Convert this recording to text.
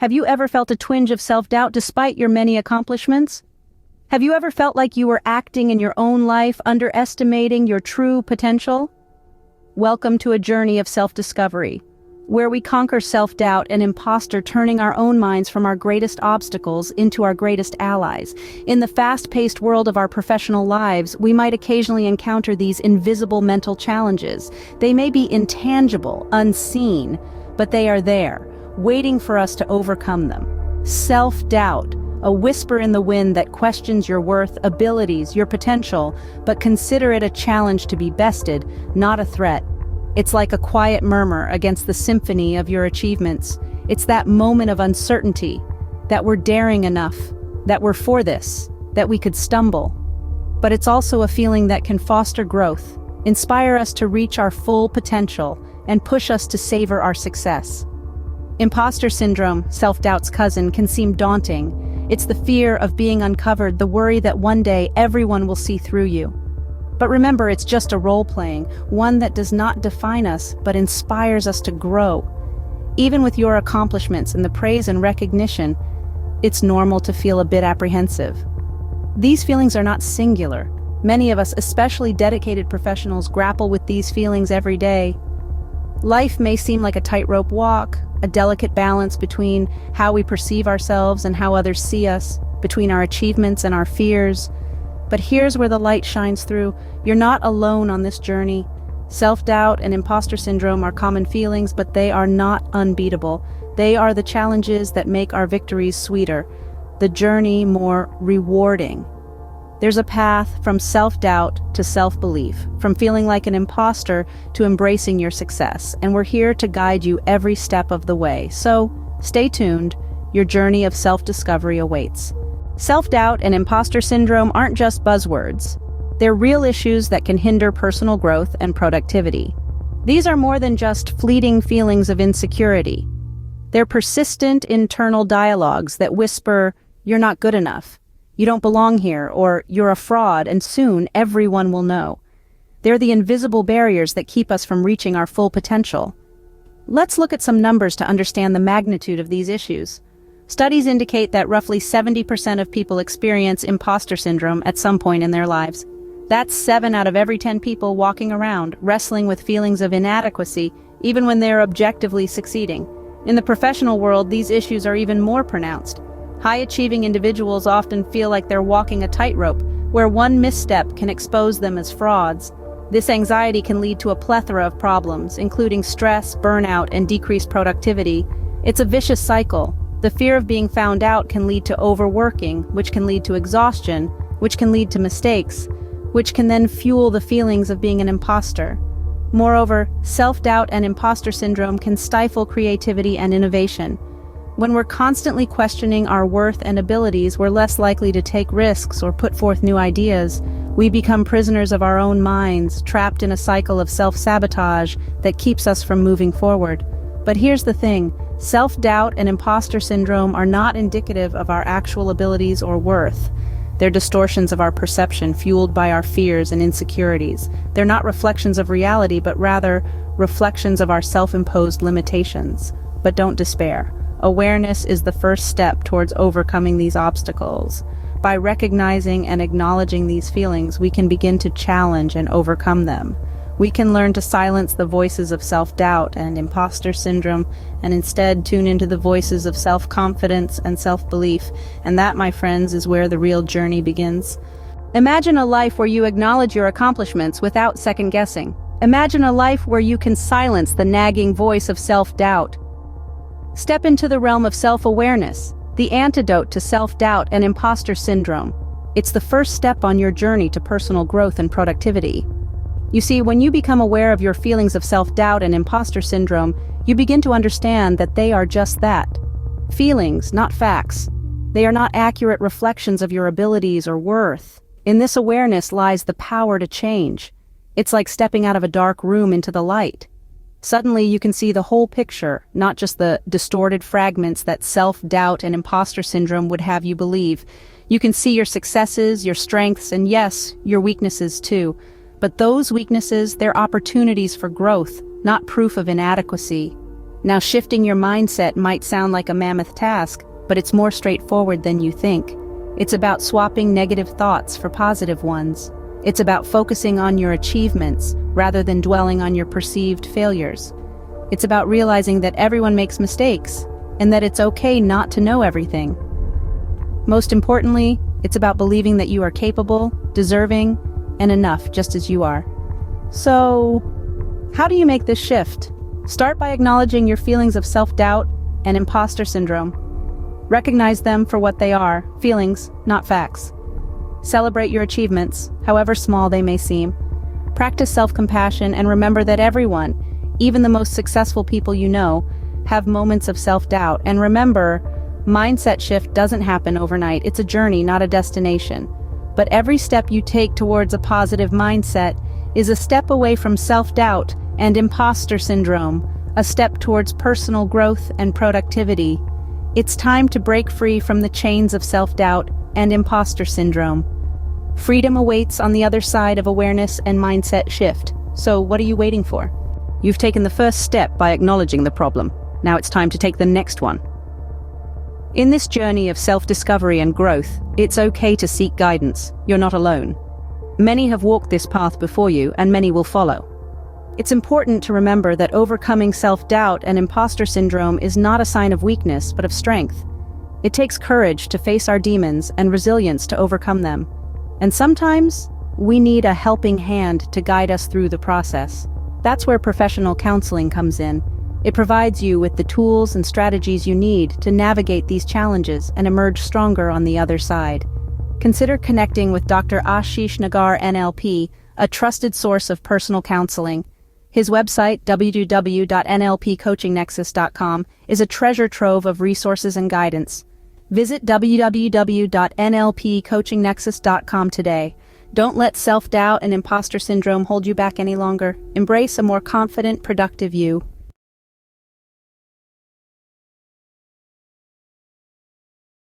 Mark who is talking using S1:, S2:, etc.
S1: Have you ever felt a twinge of self-doubt despite your many accomplishments? Have you ever felt like you were acting in your own life, underestimating your true potential? Welcome to a journey of self-discovery, where we conquer self-doubt and imposter, turning our own minds from our greatest obstacles into our greatest allies. In the fast-paced world of our professional lives, we might occasionally encounter these invisible mental challenges. They may be intangible, unseen, but they are there, waiting for us to overcome them. Self-doubt, a whisper in the wind that questions your worth, abilities, your potential, but consider it a challenge to be bested, not a threat. It's like a quiet murmur against the symphony of your achievements. It's that moment of uncertainty, that we're daring enough, that we're for this, that we could stumble. But it's also a feeling that can foster growth, inspire us to reach our full potential, and push us to savor our success. Imposter syndrome, self-doubt's cousin, can seem daunting. It's the fear of being uncovered, the worry that one day everyone will see through you. But remember, it's just a role-playing, one that does not define us, but inspires us to grow. Even with your accomplishments and the praise and recognition, it's normal to feel a bit apprehensive. These feelings are not singular. Many of us, especially dedicated professionals, grapple with these feelings every day. Life may seem like a tightrope walk, a delicate balance between how we perceive ourselves and how others see us, between our achievements and our fears. But here's where the light shines through. You're not alone on this journey. Self-doubt and imposter syndrome are common feelings, but they are not unbeatable. They are the challenges that make our victories sweeter, the journey more rewarding. There's a path from self-doubt to self-belief, from feeling like an imposter to embracing your success, and we're here to guide you every step of the way. So, stay tuned. Your journey of self-discovery awaits. Self-doubt and imposter syndrome aren't just buzzwords. They're real issues that can hinder personal growth and productivity. These are more than just fleeting feelings of insecurity. They're persistent internal dialogues that whisper, "You're not good enough," "You don't belong here," or "You're a fraud," and soon everyone will know. They're the invisible barriers that keep us from reaching our full potential. Let's look at some numbers to understand the magnitude of these issues. Studies indicate that roughly 70% of people experience imposter syndrome at some point in their lives. That's 7 out of every 10 people walking around, wrestling with feelings of inadequacy, even when they're objectively succeeding. In the professional world, these issues are even more pronounced. High-achieving individuals often feel like they're walking a tightrope, where one misstep can expose them as frauds. This anxiety can lead to a plethora of problems, including stress, burnout, and decreased productivity. It's a vicious cycle. The fear of being found out can lead to overworking, which can lead to exhaustion, which can lead to mistakes, which can then fuel the feelings of being an imposter. Moreover, self-doubt and imposter syndrome can stifle creativity and innovation. When we're constantly questioning our worth and abilities, we're less likely to take risks or put forth new ideas. We become prisoners of our own minds, trapped in a cycle of self-sabotage that keeps us from moving forward. But here's the thing. Self-doubt and imposter syndrome are not indicative of our actual abilities or worth. They're distortions of our perception, fueled by our fears and insecurities. They're not reflections of reality, but rather reflections of our self-imposed limitations. But don't despair. Awareness is the first step towards overcoming these obstacles. By recognizing and acknowledging these feelings, we can begin to challenge and overcome them. We can learn to silence the voices of self-doubt and imposter syndrome and instead tune into the voices of self-confidence and self-belief. And that, my friends, is where the real journey begins. Imagine a life where you acknowledge your accomplishments without second-guessing. Imagine a life where you can silence the nagging voice of self-doubt. Step into the realm of self-awareness, the antidote to self-doubt and imposter syndrome. It's the first step on your journey to personal growth and productivity. You see, when you become aware of your feelings of self-doubt and imposter syndrome, you begin to understand that they are just that. Feelings, not facts. They are not accurate reflections of your abilities or worth. In this awareness lies the power to change. It's like stepping out of a dark room into the light. Suddenly you can see the whole picture, not just the distorted fragments that self-doubt and imposter syndrome would have you believe. You can see your successes, your strengths, and yes, your weaknesses too. But those weaknesses, they're opportunities for growth, not proof of inadequacy. Now, shifting your mindset might sound like a mammoth task, but it's more straightforward than you think. It's about swapping negative thoughts for positive ones. It's about focusing on your achievements rather than dwelling on your perceived failures. It's about realizing that everyone makes mistakes and that it's okay not to know everything. Most importantly, it's about believing that you are capable, deserving, and enough just as you are. So, how do you make this shift? Start by acknowledging your feelings of self-doubt and imposter syndrome. Recognize them for what they are, feelings, not facts. Celebrate your achievements, however small they may seem. Practice self-compassion and remember that everyone, even the most successful people you know, have moments of self-doubt. And remember, mindset shift doesn't happen overnight. It's a journey, not a destination. But every step you take towards a positive mindset is a step away from self-doubt and imposter syndrome, a step towards personal growth and productivity. It's time to break free from the chains of self-doubt and imposter syndrome. Freedom awaits on the other side of awareness and mindset shift. So what are you waiting for? You've taken the first step by acknowledging the problem. Now it's time to take the next one. In this journey of self-discovery and growth, it's okay to seek guidance. You're not alone. Many have walked this path before you, and many will follow. It's important to remember that overcoming self-doubt and imposter syndrome is not a sign of weakness, but of strength. It takes courage to face our demons and resilience to overcome them. And sometimes, we need a helping hand to guide us through the process. That's where professional counseling comes in. It provides you with the tools and strategies you need to navigate these challenges and emerge stronger on the other side. Consider connecting with Dr. Ashish Nagar NLP, a trusted source of personal counseling. His website, www.nlpcoachingnexus.com, is a treasure trove of resources and guidance. Visit www.nlpcoachingnexus.com today. Don't let self-doubt and imposter syndrome hold you back any longer. Embrace a more confident, productive you.